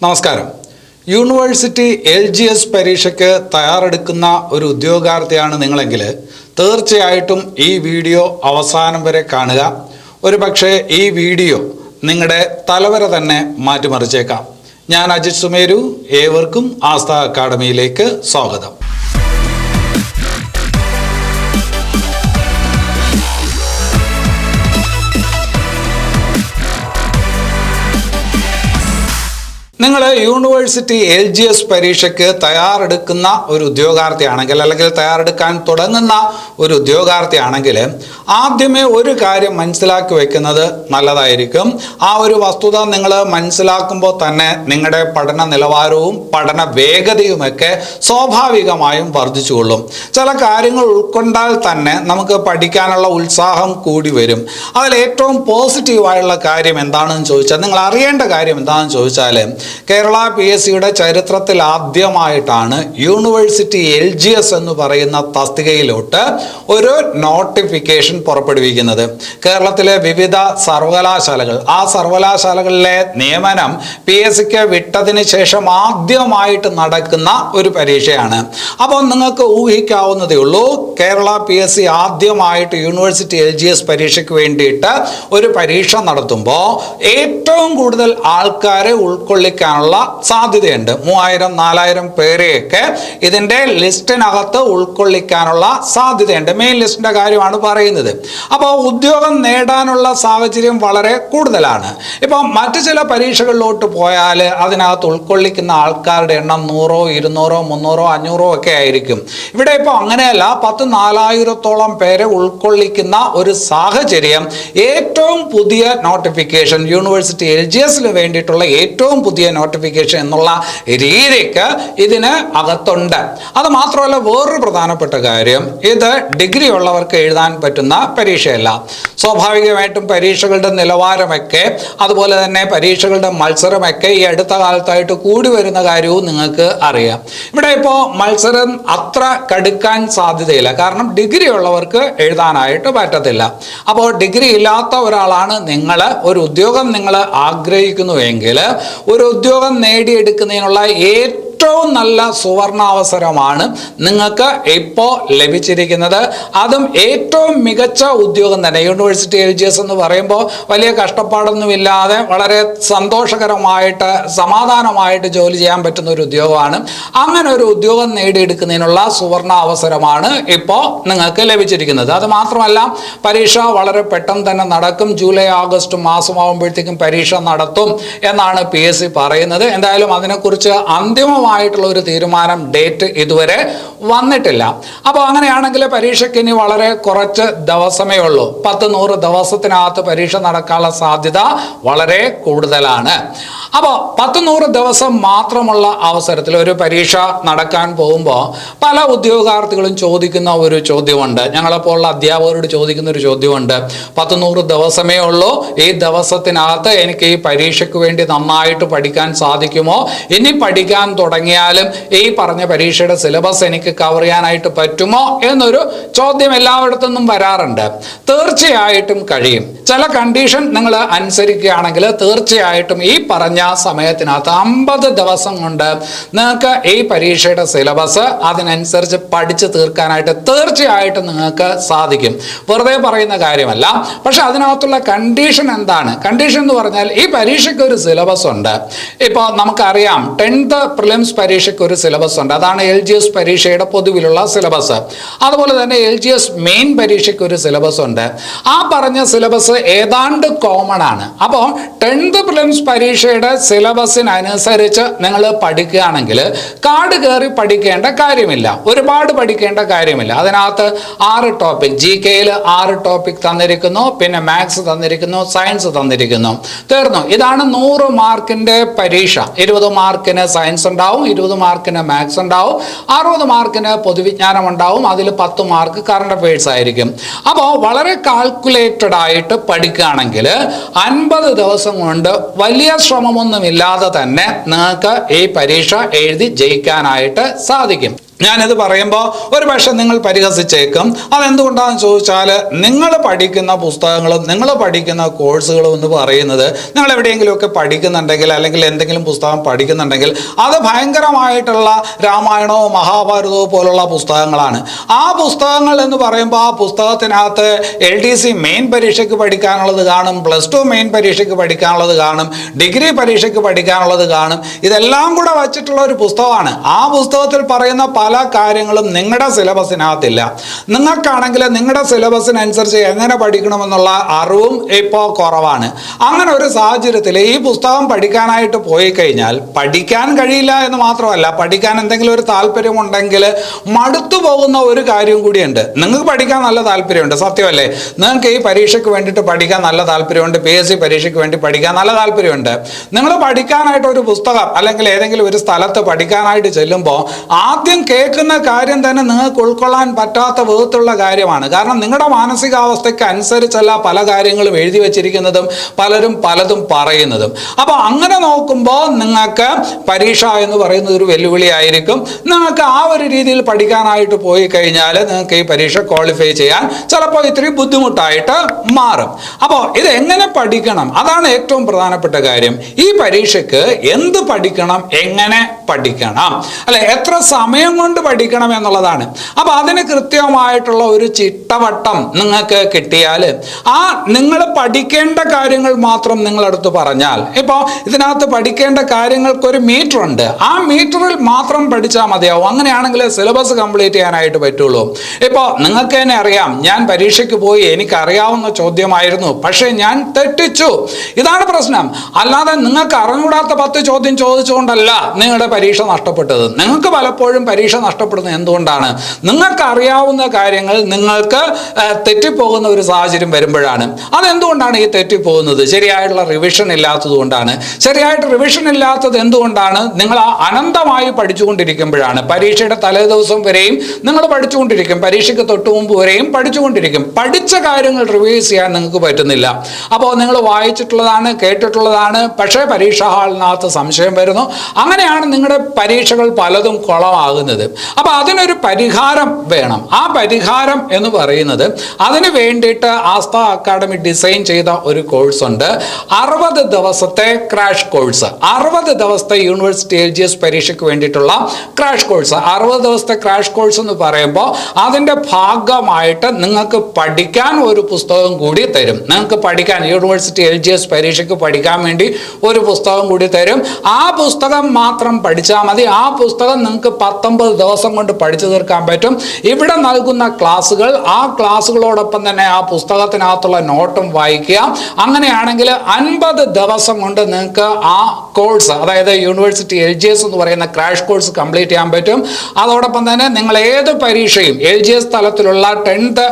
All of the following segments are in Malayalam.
നമസ്കാരം. യൂണിവേഴ്സിറ്റി LGS പരീക്ഷയ്ക്ക് തയ്യാറെടുക്കുന്ന ഒരു ഉദ്യോഗാർത്ഥിയാണ് നിങ്ങളെങ്കിൽ തീർച്ചയായിട്ടും ഈ വീഡിയോ അവസാനം വരെ കാണുക. ഒരുപക്ഷെ ഈ വീഡിയോ നിങ്ങളുടെ തലവര തന്നെ മാറ്റിമറിച്ചേക്കാം. ഞാൻ അജിത് സുമേരു. ഏവർക്കും ആസ്ഥ അക്കാഡമിയിലേക്ക് സ്വാഗതം. നിങ്ങൾ യൂണിവേഴ്സിറ്റി LGS പരീക്ഷയ്ക്ക് തയ്യാറെടുക്കുന്ന ഒരു ഉദ്യോഗാർത്ഥിയാണെങ്കിൽ അല്ലെങ്കിൽ തയ്യാറെടുക്കാൻ തുടങ്ങുന്ന ഒരു ഉദ്യോഗാർത്ഥിയാണെങ്കിൽ ആദ്യമേ ഒരു കാര്യം മനസ്സിലാക്കി വെക്കുന്നത് നല്ലതായിരിക്കും. ആ ഒരു വസ്തുത നിങ്ങൾ മനസ്സിലാക്കുമ്പോൾ തന്നെ നിങ്ങളുടെ പഠന നിലവാരവും പഠന വേഗതയുമൊക്കെ സ്വാഭാവികമായും വർദ്ധിച്ചുകൊള്ളും. ചില കാര്യങ്ങൾ ഉൾക്കൊണ്ടാൽ തന്നെ നമുക്ക് പഠിക്കാനുള്ള ഉത്സാഹം കൂടി വരും. അതിൽ ഏറ്റവും പോസിറ്റീവായുള്ള കാര്യം എന്താണെന്ന് ചോദിച്ചാൽ, നിങ്ങൾ അറിയേണ്ട കാര്യം എന്താണെന്ന് ചോദിച്ചാൽ, കേരള PSCയുടെ ചരിത്രത്തിൽ ആദ്യമായിട്ടാണ് യൂണിവേഴ്സിറ്റി LGS എന്ന് പറയുന്ന തസ്തികയിലോട്ട് ഒരു നോട്ടിഫിക്കേഷൻ പുറപ്പെടുവിക്കുന്നത്. കേരളത്തിലെ വിവിധ സർവകലാശാലകൾ, ആ സർവകലാശാലകളിലെ നിയമനം PSCക്ക് വിട്ടതിന് ശേഷം ആദ്യമായിട്ട് നടക്കുന്ന ഒരു പരീക്ഷയാണ്. അപ്പോൾ നിങ്ങൾക്ക് ഊഹിക്കാവുന്നതേ ഉള്ളൂ, കേരള PSC ആദ്യമായിട്ട് യൂണിവേഴ്സിറ്റി LGS പരീക്ഷയ്ക്ക് വേണ്ടിയിട്ട് ഒരു പരീക്ഷ നടത്തുമ്പോൾ ഏറ്റവും കൂടുതൽ ആൾക്കാരെ ഉൾക്കൊള്ളിക്കാനുള്ള സാധ്യതയുണ്ട്. 3000-4000 പേരെയൊക്കെ ഇതിൻ്റെ ലിസ്റ്റിനകത്ത് ഉൾക്കൊള്ളിക്കാനുള്ള സാധ്യതയുണ്ട്. മെയിൻ ലിസ്റ്റിൻ്റെ കാര്യമാണ് പറയുന്നത്. അപ്പോൾ ഉദ്യോഗം നേടാനുള്ള സാഹചര്യം വളരെ കൂടുതലാണ്. ഇപ്പം മറ്റു ചില പരീക്ഷകളിലോട്ട് പോയാൽ അതിനകത്ത് ഉൾക്കൊള്ളിക്കുന്ന ആൾക്കാരുടെ എണ്ണം 100, 200, 300, 500 ഒക്കെ ആയിരിക്കും. ഇവിടെ ഇപ്പോൾ അങ്ങനെയല്ല, 10,000-4000 പേരെ ഉൾക്കൊള്ളിക്കുന്ന ഒരു സാഹചര്യം ഏറ്റവും പുതിയ നോട്ടിഫിക്കേഷൻ, യൂണിവേഴ്സിറ്റി LGSന് വേണ്ടിയിട്ടുള്ള ഏറ്റവും പുതിയ നോട്ടിഫിക്കേഷൻ എന്നുള്ള രീതിക്ക് ഇതിന് അകത്തുണ്ട്. അത് മാത്രമല്ല, വേറൊരു പ്രധാനപ്പെട്ട കാര്യം, ഇത് ഡിഗ്രി ഉള്ളവർക്ക് എഴുതാൻ പറ്റുന്ന പരീക്ഷയല്ല. സ്വാഭാവികമായിട്ടും പരീക്ഷകളുടെ നിലവാരമൊക്കെ അതുപോലെ തന്നെ പരീക്ഷകളുടെ മത്സരമൊക്കെ ഈ അടുത്ത കാലത്തായിട്ട് കൂടി വരുന്ന കാര്യവും നിങ്ങൾക്ക് അറിയാം. ഇവിടെ ഇപ്പോൾ മത്സരം അത്ര കടുക്കാൻ സാധ്യതയില്ല, കാരണം ഡിഗ്രി ഉള്ളവർക്ക് എഴുതാനായിട്ട് പറ്റത്തില്ല. അപ്പോൾ ഡിഗ്രി ഇല്ലാത്ത ഒരാളാണ് നിങ്ങൾ, ഒരു ഉദ്യോഗം നിങ്ങൾ ആഗ്രഹിക്കുന്നുവെങ്കിൽ ഒരു ഉദ്യോഗം നേടിയെടുക്കുന്നതിനുള്ള ഏറ്റവും നല്ല സുവർണാവസരമാണ് നിങ്ങൾക്ക് ഇപ്പോൾ ലഭിച്ചിരിക്കുന്നത്. അതും ഏറ്റവും മികച്ച ഉദ്യോഗം തന്നെ. യൂണിവേഴ്സിറ്റി LGS എന്ന് പറയുമ്പോൾ വലിയ കഷ്ടപ്പാടൊന്നുമില്ലാതെ വളരെ സന്തോഷകരമായിട്ട് സമാധാനമായിട്ട് ജോലി ചെയ്യാൻ പറ്റുന്ന ഒരു ഉദ്യോഗമാണ്. അങ്ങനെ ഒരു ഉദ്യോഗം നേടിയെടുക്കുന്നതിനുള്ള സുവർണാവസരമാണ് ഇപ്പോൾ നിങ്ങൾക്ക് ലഭിച്ചിരിക്കുന്നത്. അത് മാത്രമല്ല, പരീക്ഷ വളരെ പെട്ടെന്ന് തന്നെ നടക്കും. ജൂലൈ ആഗസ്റ്റ് മാസമാകുമ്പോഴത്തേക്കും പരീക്ഷ നടത്തും എന്നാണ് PSC പറയുന്നത്. എന്തായാലും അതിനെക്കുറിച്ച് അന്തിമമായിട്ടുള്ള ഒരു തീരുമാനം, ഡേറ്റ് ഇതുവരെ വന്നിട്ടില്ല. അപ്പോൾ അങ്ങനെയാണെങ്കിൽ പരീക്ഷയ്ക്ക് ഇനി വളരെ കുറച്ച് ദിവസമേ ഉള്ളൂ. 10-100 ദിവസത്തിനകത്ത് പരീക്ഷ നടക്കാനുള്ള സാധ്യത വളരെ കൂടുതലാണ്. അപ്പോൾ 10-100 ദിവസം മാത്രമുള്ള അവസരത്തിൽ ഒരു പരീക്ഷ നടക്കാൻ പോകുമ്പോൾ പല ഉദ്യോഗാർത്ഥികളും ചോദിക്കുന്ന ഒരു ചോദ്യമുണ്ട്, ഞങ്ങളെപ്പോലുള്ള അധ്യാപകരോട് ചോദിക്കുന്ന ഒരു ചോദ്യമുണ്ട്. 10-100 ദിവസമേ ഉള്ളൂ, ഈ ദിവസത്തിനകത്ത് എനിക്ക് ഈ പരീക്ഷയ്ക്ക് വേണ്ടി നന്നായിട്ട് പഠിക്കാൻ സാധിക്കുമോ? ഇനി പഠിക്കാൻ തുടങ്ങിയാലും ഈ പറഞ്ഞ പരീക്ഷയുടെ സിലബസ് എനിക്ക് കവർ ചെയ്യാനായിട്ട് പറ്റുമോ എന്നൊരു ചോദ്യം എല്ലായിടത്തുനിന്നും വരാറുണ്ട്. തീർച്ചയായിട്ടും കഴിയും. ചില കണ്ടീഷൻ നിങ്ങൾ അനുസരിക്കുകയാണെങ്കിൽ തീർച്ചയായിട്ടും ഈ പറഞ്ഞ സമയത്തിനകത്ത് 50 ദിവസം കൊണ്ട് നിങ്ങൾക്ക് ഈ പരീക്ഷയുടെ സിലബസ് അതിനനുസരിച്ച് പഠിച്ചു തീർക്കാനായിട്ട് തീർച്ചയായിട്ടും നിങ്ങൾക്ക് സാധിക്കും. വെറുതെ പറയുന്ന കാര്യമല്ല. പക്ഷെ അതിനകത്തുള്ള കണ്ടീഷൻ എന്താണ്? കണ്ടീഷൻ എന്ന് പറഞ്ഞാൽ, ഈ പരീക്ഷയ്ക്ക് ഒരു സിലബസ് ഉണ്ട്. ഇപ്പോൾ നമുക്കറിയാം 10th പ്രിലിംസ് പരീക്ഷയ്ക്ക് ഒരു സിലബസ് ഉണ്ട്. അതാണ് LGS പരീക്ഷയുടെ പൊതുവിലുള്ള സിലബസ്. അതുപോലെ തന്നെ LGS മെയിൻ പരീക്ഷയ്ക്ക് ഒരു സിലബസ് ഉണ്ട്. ആ പറഞ്ഞ സിലബസ് ഏതാണ്ട് കോമൺ ആണ്. അപ്പോൾ 10th പ്രിലിംസ് പരീക്ഷയുടെ സിലബസിനനുസരിച്ച് നിങ്ങൾ പഠിക്കുകയാണെങ്കിൽ കാട് കയറി പഠിക്കേണ്ട കാര്യമില്ല, ഒരുപാട് പഠിക്കേണ്ട കാര്യമില്ല. അതിനകത്ത് 6 ടോപ്പിക്, GKയിൽ 6 ടോപ്പിക് തന്നിരിക്കുന്നു, പിന്നെ മാത്സ് തന്നിരിക്കുന്നു, സയൻസ് തന്നിരിക്കുന്നു, തീർന്നു. ഇതാണ് 100 മാർക്കിൻ്റെ പരീക്ഷ. 20 മാർക്കിന് സയൻസ് ഉണ്ടാവും, 20 മാർക്കിന് മാത്സ് ഉണ്ടാവും, 60 മാർക്കിന് പൊതുവിജ്ഞാനം ഉണ്ടാവും, അതിൽ 10 മാർക്ക് കറണ്ട് അഫയേഴ്സ് ആയിരിക്കും. അപ്പോൾ വളരെ കാൽക്കുലേറ്റഡ് ആയിട്ട് പഠിക്കുകയാണെങ്കിൽ 50 ദിവസം കൊണ്ട് വലിയ ശ്രമമൊന്നുമില്ലാതെ തന്നെ നിങ്ങൾക്ക് ഈ പരീക്ഷ എഴുതി ജയിക്കാനായിട്ട് സാധിക്കും. ഞാനിത് പറയുമ്പോൾ ഒരു പക്ഷേ നിങ്ങൾ പരിഹസിച്ചേക്കും. അതെന്തുകൊണ്ടാണെന്ന് ചോദിച്ചാൽ നിങ്ങൾ പഠിക്കുന്ന പുസ്തകങ്ങളും നിങ്ങൾ പഠിക്കുന്ന കോഴ്സുകളും എന്ന് പറയുന്നത് നിങ്ങൾ എവിടെയെങ്കിലുമൊക്കെ പഠിക്കുന്നുണ്ടെങ്കിൽ അല്ലെങ്കിൽ എന്തെങ്കിലും പുസ്തകം പഠിക്കുന്നുണ്ടെങ്കിൽ അത് ഭയങ്കരമായിട്ടുള്ള രാമായണമോ മഹാഭാരതമോ പോലുള്ള പുസ്തകങ്ങളാണ്. ആ പുസ്തകങ്ങൾ എന്ന് പറയുമ്പോൾ ആ പുസ്തകത്തിനകത്ത് LDC മെയിൻ പരീക്ഷയ്ക്ക് പഠിക്കാനുള്ളത് കാണും, +2 മെയിൻ പരീക്ഷയ്ക്ക് പഠിക്കാനുള്ളത് കാണും, ഡിഗ്രി പരീക്ഷയ്ക്ക് പഠിക്കാനുള്ളത് കാണും. ഇതെല്ലാം കൂടെ വച്ചിട്ടുള്ള ഒരു പുസ്തകമാണ്. ആ പുസ്തകത്തിൽ പറയുന്ന പല കാര്യങ്ങളും നിങ്ങളുടെ സിലബസിനകത്തില്ല. നിങ്ങൾക്കാണെങ്കിൽ നിങ്ങളുടെ സിലബസിനനുസരിച്ച് എങ്ങനെ പഠിക്കണമെന്നുള്ള അറിവും ഇപ്പോൾ കുറവാണ്. അങ്ങനെ ഒരു സാഹചര്യത്തിൽ ഈ പുസ്തകം പഠിക്കാനായിട്ട് പോയി കഴിഞ്ഞാൽ പഠിക്കാൻ കഴിയില്ല എന്ന് മാത്രമല്ല, പഠിക്കാൻ എന്തെങ്കിലും ഒരു താല്പര്യമുണ്ടെങ്കിൽ മടുത്തു പോകുന്ന ഒരു കാര്യം കൂടിയുണ്ട്. നിങ്ങൾക്ക് പഠിക്കാൻ നല്ല താല്പര്യമുണ്ട്, സത്യമല്ലേ? നിങ്ങൾക്ക് ഈ പരീക്ഷയ്ക്ക് വേണ്ടിയിട്ട് പഠിക്കാൻ നല്ല താല്പര്യമുണ്ട്, PSC പരീക്ഷയ്ക്ക് വേണ്ടി പഠിക്കാൻ നല്ല താല്പര്യമുണ്ട്. നിങ്ങൾ പഠിക്കാനായിട്ട് ഒരു പുസ്തകം അല്ലെങ്കിൽ ഏതെങ്കിലും ഒരു സ്ഥലത്ത് പഠിക്കാനായിട്ട് ചെല്ലുമ്പോൾ ആദ്യം കേൾക്കുന്ന കാര്യം തന്നെ നിങ്ങൾക്ക് ഉൾക്കൊള്ളാൻ പറ്റാത്ത വിധത്തിലുള്ള കാര്യമാണ്. കാരണം നിങ്ങളുടെ മാനസികാവസ്ഥയ്ക്ക് അനുസരിച്ചല്ല പല കാര്യങ്ങളും എഴുതി വച്ചിരിക്കുന്നതും പലരും പലതും പറയുന്നതും. അപ്പോൾ അങ്ങനെ നോക്കുമ്പോൾ നിങ്ങൾക്ക് പരീക്ഷ എന്ന് പറയുന്നത് ഒരു വെല്ലുവിളിയായിരിക്കും. നിങ്ങൾക്ക് ആ ഒരു രീതിയിൽ പഠിക്കാനായിട്ട് പോയി കഴിഞ്ഞാൽ നിങ്ങൾക്ക് ഈ പരീക്ഷ ക്വാളിഫൈ ചെയ്യാൻ ചിലപ്പോൾ ഇത്തിരി ബുദ്ധിമുട്ടായിട്ട് മാറും. അപ്പോൾ ഇത് എങ്ങനെ പഠിക്കണം, അതാണ് ഏറ്റവും പ്രധാനപ്പെട്ട കാര്യം. ഈ പരീക്ഷയ്ക്ക് എന്ത് പഠിക്കണം, എങ്ങനെ പഠിക്കണം, അല്ലെ, എത്ര സമയം കൊണ്ട് പഠിക്കണം എന്നുള്ളതാണ്. അപ്പോൾ അതിന് കൃത്യമായിട്ടുള്ള ഒരു ചിട്ടവട്ടം നിങ്ങൾക്ക് കിട്ടിയാൽ ആ നിങ്ങൾ പഠിക്കേണ്ട കാര്യങ്ങൾ മാത്രം നിങ്ങളെടുത്ത് പറഞ്ഞാൽ, ഇപ്പോൾ ഇതിനകത്ത് പഠിക്കേണ്ട കാര്യങ്ങൾക്കൊരു മീറ്റർ ഉണ്ട്, ആ മീറ്ററിൽ മാത്രം പഠിച്ചാൽ മതിയാവും. അങ്ങനെയാണെങ്കിൽ സിലബസ് കംപ്ലീറ്റ് ചെയ്യാനായിട്ട് പറ്റുള്ളൂ. ഇപ്പോൾ നിങ്ങൾക്ക് തന്നെ അറിയാം, ഞാൻ പരീക്ഷയ്ക്ക് പോയി എനിക്കറിയാവുന്ന ചോദ്യമായിരുന്നു, പക്ഷേ ഞാൻ തെറ്റിച്ചു. ഇതാണ് പ്രശ്നം. അല്ലാതെ നിങ്ങൾക്ക് അറിഞ്ഞൂടാത്ത 10 ചോദ്യം ചോദിച്ചുകൊണ്ടല്ല നിങ്ങളുടെ പരീക്ഷ നഷ്ടപ്പെട്ടത്. നിങ്ങൾക്ക് പലപ്പോഴും പരീക്ഷ നഷ്ടപ്പെടുന്നത് എന്തുകൊണ്ടാണ്? നിങ്ങൾക്ക് അറിയാവുന്ന കാര്യങ്ങൾ നിങ്ങൾക്ക് തെറ്റിപ്പോകുന്ന ഒരു സാഹചര്യം വരുമ്പോഴാണ്. അതെന്തുകൊണ്ടാണ് ഈ തെറ്റിപ്പോകുന്നത്? ശരിയായിട്ടുള്ള റിവിഷൻ ഇല്ലാത്തത് കൊണ്ടാണ്. ശരിയായിട്ട് റിവിഷൻ ഇല്ലാത്തത് എന്തുകൊണ്ടാണ്? നിങ്ങൾ അനന്തമായി പഠിച്ചുകൊണ്ടിരിക്കുമ്പോഴാണ്. പരീക്ഷയുടെ തലേ ദിവസം വരെയും നിങ്ങൾ പഠിച്ചുകൊണ്ടിരിക്കും, പരീക്ഷയ്ക്ക് തൊട്ട് മുമ്പ് വരെയും പഠിച്ചുകൊണ്ടിരിക്കും. പഠിച്ച കാര്യങ്ങൾ റിവൈസ് ചെയ്യാൻ നിങ്ങൾക്ക് പറ്റുന്നില്ല. അപ്പോൾ നിങ്ങൾ വായിച്ചിട്ടുള്ളതാണ്, കേട്ടിട്ടുള്ളതാണ്, പക്ഷേ പരീക്ഷാ ഹാളിനകത്ത് സംശയം വരുന്നു. അങ്ങനെയാണ് നിങ്ങളുടെ പരീക്ഷകൾ പലതും കുളമാകുന്നത്. അപ്പോൾ അതിനൊരു പരിഹാരം വേണം. ആ പരിഹാരം എന്ന് പറയുന്നത്, അതിന് വേണ്ടിയിട്ട് ആസ്ഥ അക്കാഡമി ഡിസൈൻ ചെയ്ത ഒരു കോഴ്സ് ഉണ്ട്, 60 ദിവസത്തെ ക്രാഷ് കോഴ്സ്. 60 ദിവസത്തെ യൂണിവേഴ്സിറ്റി LGS പരീക്ഷയ്ക്ക് വേണ്ടിയിട്ടുള്ള ക്രാഷ് കോഴ്സ്. 60 ദിവസത്തെ ക്രാഷ് കോഴ്സ് എന്ന് പറയുമ്പോൾ അതിൻ്റെ ഭാഗമായിട്ട് നിങ്ങൾക്ക് പഠിക്കാൻ ഒരു പുസ്തകം കൂടി തരും. നിങ്ങൾക്ക് പഠിക്കാൻ യൂണിവേഴ്സിറ്റി LGS പരീക്ഷയ്ക്ക് പഠിക്കാൻ വേണ്ടി ഒരു പുസ്തകം കൂടി തരും. ആ പുസ്തകം മാത്രം പഠിച്ചാൽ മതി. ആ പുസ്തകം നിങ്ങൾക്ക് 19 ദിവസം കൊണ്ട് പഠിച്ചു തീർക്കാൻ പറ്റും. ഇവിടെ നൽകുന്ന ക്ലാസ്സുകൾ, ആ ക്ലാസ്സുകളോടൊപ്പം തന്നെ ആ പുസ്തകത്തിനകത്തുള്ള നോട്ടും വായിക്കുക. അങ്ങനെയാണെങ്കിൽ 50 ദിവസം കൊണ്ട് നിങ്ങൾക്ക് ആ കോഴ്സ്, അതായത് യൂണിവേഴ്സിറ്റി LGS എന്ന് പറയുന്ന ക്രാഷ് കോഴ്സ് കംപ്ലീറ്റ് ചെയ്യാൻ പറ്റും. അതോടൊപ്പം തന്നെ നിങ്ങൾ ഏത് പരീക്ഷയും LGS തലത്തിലുള്ള 10th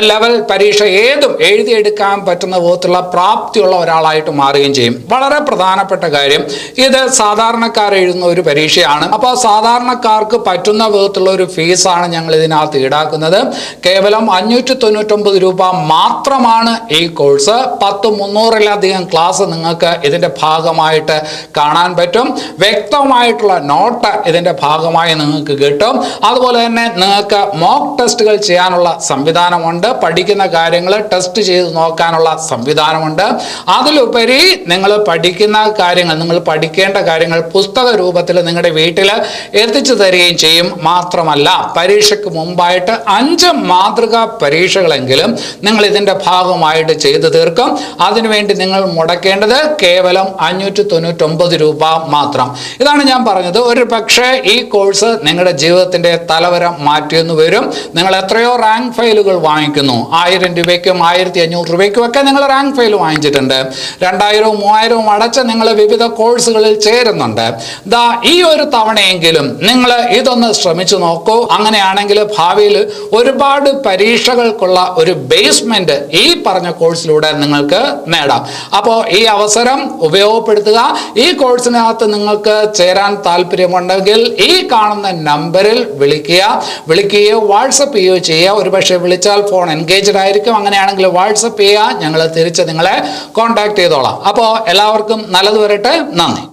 ലെവൽ പരീക്ഷ ഏതും എഴുതിയെടുക്കാൻ പറ്റുന്ന വിധത്തിലുള്ള പ്രാപ്തിയുള്ള ഒരാളായിട്ട് മാറുകയും ചെയ്യും. വളരെ പ്രധാനപ്പെട്ട കാര്യം, ഇത് സാധാരണക്കാർ എഴുതുന്ന ഒരു പരീക്ഷയാണ്. അപ്പോൾ സാധാരണക്കാർക്ക് പറ്റുന്ന വിധത്തിലുള്ള ഒരു ഫീസാണ് ഞങ്ങൾ ഇതിനകത്ത് ഈടാക്കുന്നത്. കേവലം 599 രൂപ മാത്രമാണ് ഈ കോഴ്സ്. 300-ലധികം ക്ലാസ് നിങ്ങൾക്ക് ഇതിൻ്റെ ഭാഗമായിട്ട് കാണാൻ പറ്റും. വ്യക്തമായിട്ടുള്ള നോട്ട് ഇതിൻ്റെ ഭാഗമായി നിങ്ങൾക്ക് കിട്ടും. അതുപോലെ തന്നെ നിങ്ങൾക്ക് മോക്ക് ടെസ്റ്റുകൾ ചെയ്യാനുള്ള സംവിധാനമുണ്ട്. പഠിക്കുന്ന കാര്യങ്ങൾ ടെസ്റ്റ് ചെയ്ത് നോക്കാനുള്ള സംവിധാനമുണ്ട്. അതിലുപരി നിങ്ങൾ പഠിക്കുന്ന കാര്യങ്ങൾ, നിങ്ങൾ പഠിക്കേണ്ട കാര്യങ്ങൾ പുസ്തക രൂപത്തിൽ നിങ്ങളുടെ വീട്ടിൽ എത്തിച്ചു തരികയും ചെയ്യും. മാത്രമല്ല, പരീക്ഷയ്ക്ക് മുമ്പായിട്ട് 5 മാതൃകാ പരീക്ഷകളെങ്കിലും നിങ്ങൾ ഇതിൻ്റെ ഭാഗമായിട്ട് ചെയ്തു തീർക്കും. അതിനുവേണ്ടി നിങ്ങൾ മുടക്കേണ്ടത് കേവലം 599 രൂപ മാത്രം. ഇതാണ് ഞാൻ പറഞ്ഞത്. ഒരു പക്ഷേ ഈ കോഴ്സ് നിങ്ങളുടെ ജീവിതത്തിൻ്റെ തലവര മാറ്റിയെന്ന് വരും. നിങ്ങൾ എത്രയോ റാങ്ക് ഫയലുകൾ വാങ്ങിക്കുന്നു. 1000 രൂപയ്ക്കും 1500 രൂപയ്ക്കും ഒക്കെ നിങ്ങൾ റാങ്ക് ഫയൽ വാങ്ങിച്ചിട്ടുണ്ട്. 2000-ഉം 3000-ഉം അടച്ച് നിങ്ങൾ വിവിധ കോഴ്സുകളിൽ ചേരുന്നുണ്ട്. ഈ ഒരു തവണയെങ്കിലും നിങ്ങൾ ഇതൊന്ന് ശ്രമിച്ചു നോക്കൂ. അങ്ങനെയാണെങ്കിൽ ഭാവിയിൽ ഒരുപാട് പരീക്ഷകൾക്കുള്ള ഒരു ബേസ്മെന്റ് ഈ പറഞ്ഞ കോഴ്സിലൂടെ നിങ്ങൾക്ക് നേടാം. അപ്പോൾ ഈ അവസരം ഉപയോഗപ്പെടുത്തുക. ഈ കോഴ്സിനകത്ത് നിങ്ങൾക്ക് ചേരാൻ താല്പര്യമുണ്ടെങ്കിൽ ഈ കാണുന്ന നമ്പറിൽ വിളിക്കുകയോ വാട്സപ്പ് ചെയ്യുകയോ ചെയ്യുക. ഒരുപക്ഷെ വിളിച്ചാൽ ഫോൺ എൻഗേജ്ഡ് ആയിരിക്കും. അങ്ങനെയാണെങ്കിൽ വാട്സപ്പ് ചെയ്യുക, ഞങ്ങൾ തിരിച്ച് നിങ്ങളെ കോൺടാക്ട് ചെയ്തോളാം. അപ്പോൾ എല്ലാവർക്കും നല്ലത് വരട്ടെ. നന്ദി.